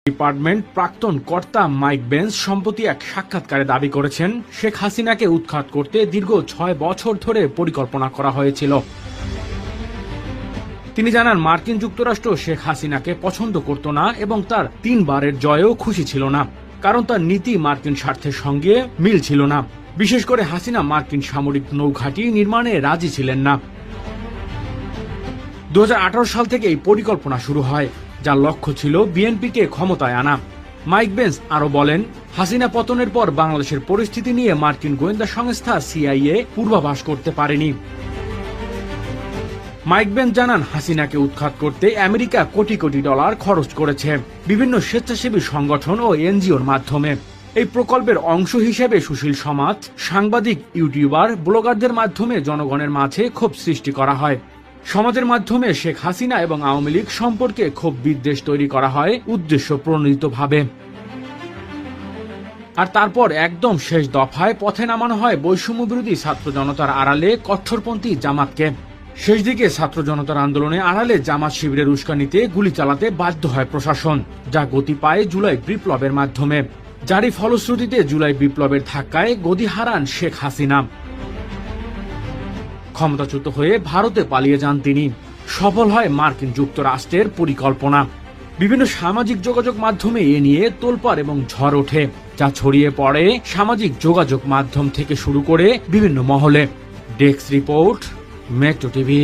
Department প্রাক্তন কর্তা mic bench সম্প্রতি এক সাক্ষাৎকারে দাবি করেছেন, শেখ হাসিনাকে উৎখাত করতে দীর্ঘ ৬ বছর ধরে পরিকল্পনা করা হয়েছিল। তিনি জানান, মার্কিন যুক্তরাষ্ট্র শেখ হাসিনাকে পছন্দ করত না এবং তার ৩ বারের জয়েও খুশি ছিল না, কারণ তার নীতি মার্কিন স্বার্থের সঙ্গে মিল ছিল না। বিশেষ করে হাসিনা মার্কিন সামরিক নৌঘাঁটি নির্মাণে রাজি ছিলেন না। ২০১৮ সাল থেকে এই পরিকল্পনা শুরু হয়, যার লক্ষ্য ছিল বিএনপিকে ক্ষমতায় আনা। মাইক বেন্স আরো বলেন, হাসিনা পতনের পর বাংলাদেশের পরিস্থিতি নিয়ে মার্কিন গোয়েন্দা সংস্থা সিআইএ পূর্বাভাস করতে পারেনি। মাইক বেন্স জানান, হাসিনাকে উৎখাত করতে আমেরিকা কোটি কোটি ডলার খরচ করেছে বিভিন্ন স্বেচ্ছাসেবী সংগঠন ও এনজিওর মাধ্যমে। এই প্রকল্পের অংশ হিসেবে সুশীল সমাজ, সাংবাদিক, ইউটিউবার, ব্লগারদের মাধ্যমে জনগণের মাঝে ক্ষোভ সৃষ্টি করা হয়। সমাজের মাধ্যমে শেখ হাসিনা এবং আওয়ামী লীগ সম্পর্কে ক্ষোভ বিদ্বেষ তৈরি করা হয় উদ্দেশ্য প্রণোদিতভাবে। আর তারপর একদম শেষ দফায় পথে নামানো হয় বৈষম্য বিরোধী ছাত্র জনতার আড়ালে কট্টরপন্থী জামাতকে। শেষ দিকে ছাত্র জনতার আন্দোলনে আড়ালে জামাত শিবিরের উস্কানিতে গুলি চালাতে বাধ্য হয় প্রশাসন, যা গতি পায় জুলাই বিপ্লবের মাধ্যমে। যারই ফলশ্রুতিতে জুলাই বিপ্লবের ধাক্কায় গদি হারান শেখ হাসিনা। ক্ষমতাচ্যুত হয়ে ভারতে পালিয়ে যান তিনি। সফল হয় মার্কিন যুক্তরাষ্ট্রের পরিকল্পনা। বিভিন্ন সামাজিক যোগাযোগ মাধ্যমে এ নিয়ে তোলপাড় এবং ঝড় ওঠে, যা ছড়িয়ে পড়ে সামাজিক যোগাযোগ মাধ্যম থেকে শুরু করে বিভিন্ন মহলে। Desk report, metro TV.